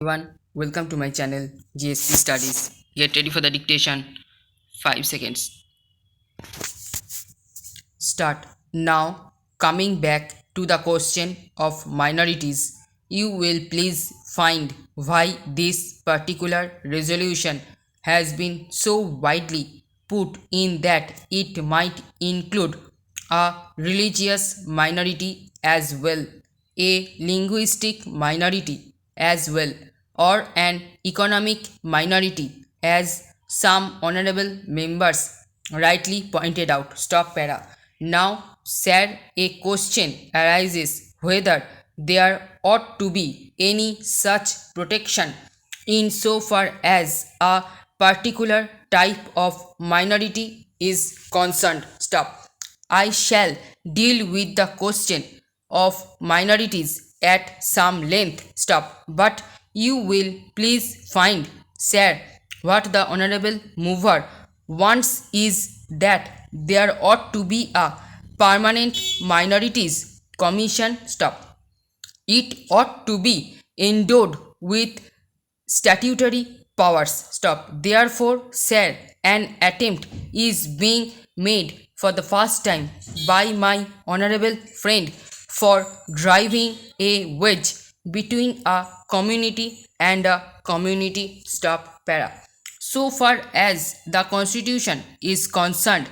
Everyone, welcome to my channel GSP Studies. Get ready for the dictation. 5 seconds. Start. Now, coming back to the question of minorities, you will please find why this particular resolution has been so widely put in that it might include a religious minority as well, a linguistic minority as well, or an economic minority, as some honorable members rightly pointed out. Stop para. Now, sir, a question arises whether there ought to be any such protection insofar as a particular type of minority is concerned. Stop. I shall deal with the question of minorities at some length. Stop. But you will please find, sir, what the honorable mover wants is that there ought to be a permanent minorities commission. Stop. It ought to be endowed with statutory powers. Stop. Therefore, sir, an attempt is being made for the first time by my honorable friend for driving a wedge between a community and a community. Stop para. So far as the constitution is concerned,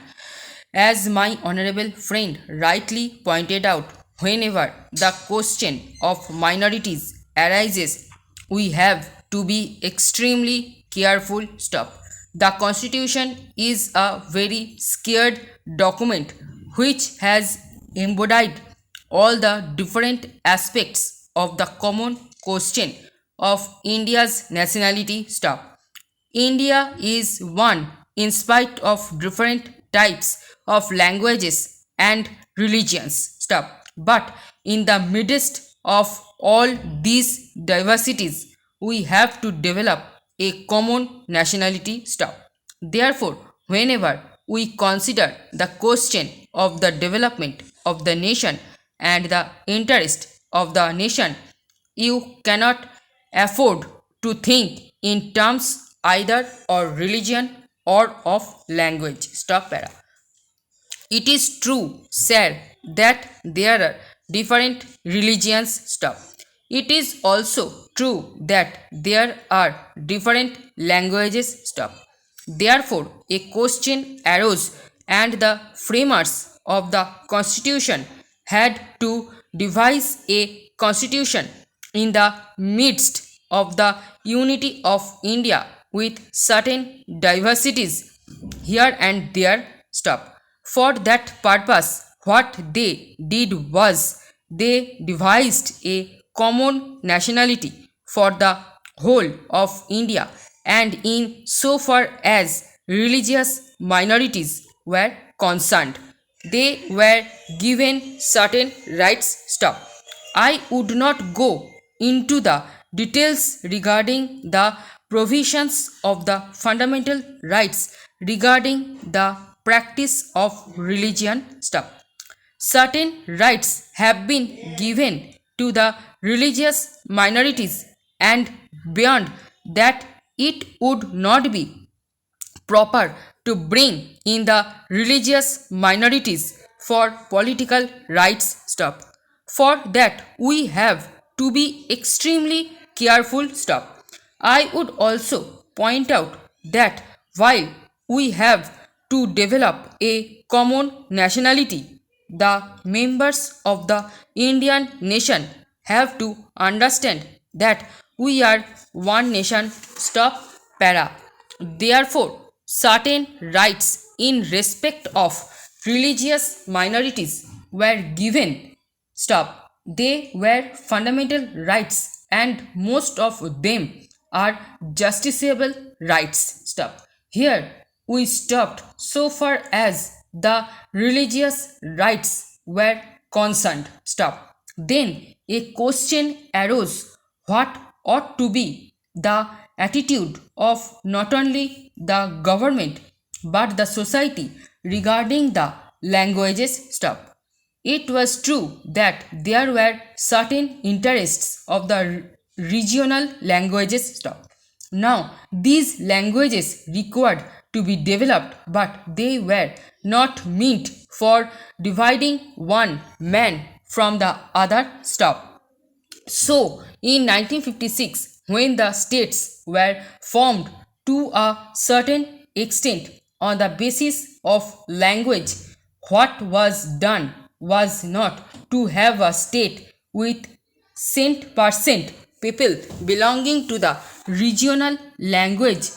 as my honorable friend rightly pointed out, whenever the question of minorities arises, we have to be extremely careful. Stop. The constitution is a very scared document which has embodied all the different aspects of the common question of India's nationality. Stop. India is one in spite of different types of languages and religions. Stop. But in the midst of all these diversities, we have to develop a common nationality. Stop. Therefore, whenever we consider the question of the development of the nation and the interest of the nation, you cannot afford to think in terms either of religion or of language. Stop para. It is true, sir, that there are different religions. Stop. It is also true that there are different languages. Stop. Therefore, a question arose, and the framers of the constitution had to devise a constitution in the midst of the unity of India with certain diversities here and there. Stop. For that purpose, what they did was they devised a common nationality for the whole of India, and in so far as religious minorities were concerned, they were given certain rights. Stop. I would not go into the details regarding the provisions of the fundamental rights regarding the practice of religion. Stop. Certain rights have been given to the religious minorities, and beyond that, it would not be proper to bring in the religious minorities for political rights. Stop. For that, we have to be extremely careful. Stop. I would also point out that while we have to develop a common nationality, the members of the Indian nation have to understand that we are one nation. Stop para. Therefore, certain rights in respect of religious minorities were given. Stop. They were fundamental rights, and most of them are justiciable rights. Stop. Here we stopped so far as the religious rights were concerned. Stop. Then a question arose, what ought to be the attitude of not only the government but the society regarding the languages. Stop. It was true that there were certain interests of the regional languages stop. Now, these languages required to be developed, but they were not meant for dividing one man from the other stop. So, in 1956, when the states were formed to a certain extent on the basis of language, what was done was not to have a state with cent% people belonging to the regional language,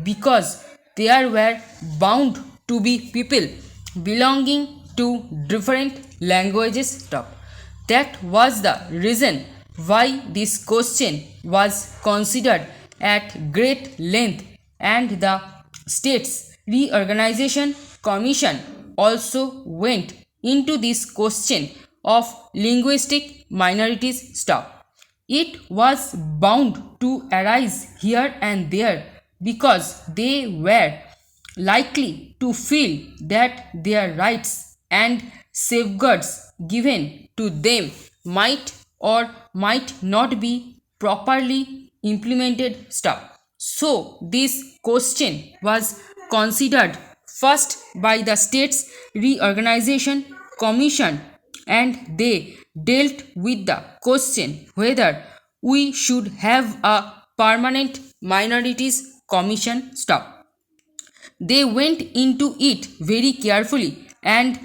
because there were bound to be people belonging to different languages top. That was the reason why this question was considered at great length, and the States Reorganization Commission also went into this question of linguistic minorities stuff. It was bound to arise here and there because they were likely to feel that their rights and safeguards given to them might or might not be properly implemented stuff. So this question was considered first by the States Reorganization Commission, and they dealt with the question whether we should have a permanent minorities commission stop. They went into it very carefully and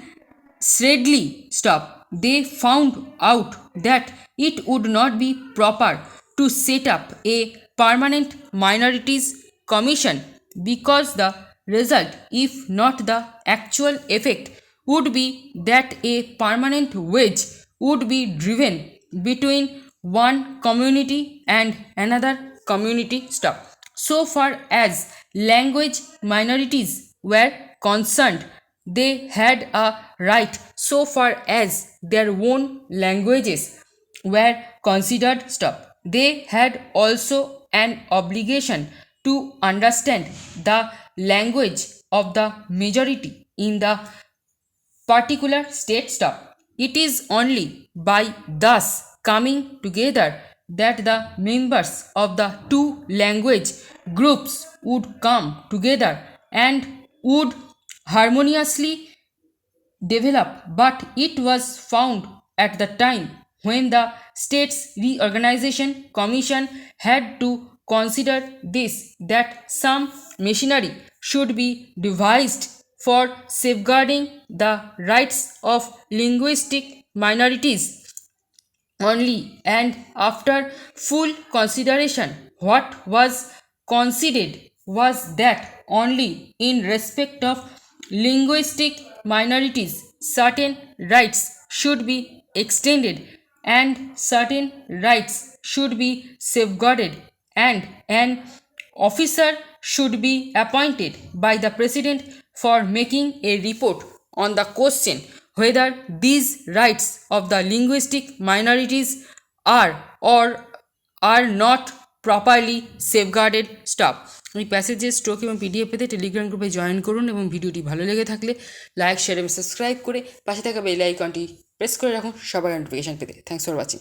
steadily stop. They found out that it would not be proper to set up a permanent minorities commission, because the result, if not the actual effect, would be that a permanent wedge would be driven between one community and another community stop. So far as language minorities were concerned, they had a right so far as their own languages were considered stop. They had also an obligation to understand the language of the majority in the particular state stop. It is only by thus coming together that the members of the two language groups would come together and would harmoniously develop. But it was found at the time when the States Reorganization Commission had to consider this, that some machinery should be devised for safeguarding the rights of linguistic minorities only, and after full consideration, what was considered was that only in respect of linguistic minorities certain rights should be extended and certain rights should be safeguarded, and an officer should be appointed by the president for making a report on the question whether these rights of the linguistic minorities are or are not properly safeguarded stop. এই প্যাসেজের stroke এবং PDF পেতে Telegram গ্রুপে join করুন, এবং ভিডিওটি ভালো লেগে থাকলে লাইক, শেয়ার এবং সাবস্ক্রাইব করে পাশে থাকা বেল আইকনটি প্রেস করে রাখুন সবার নোটিফিকেশান পেতে। Thanks for watching.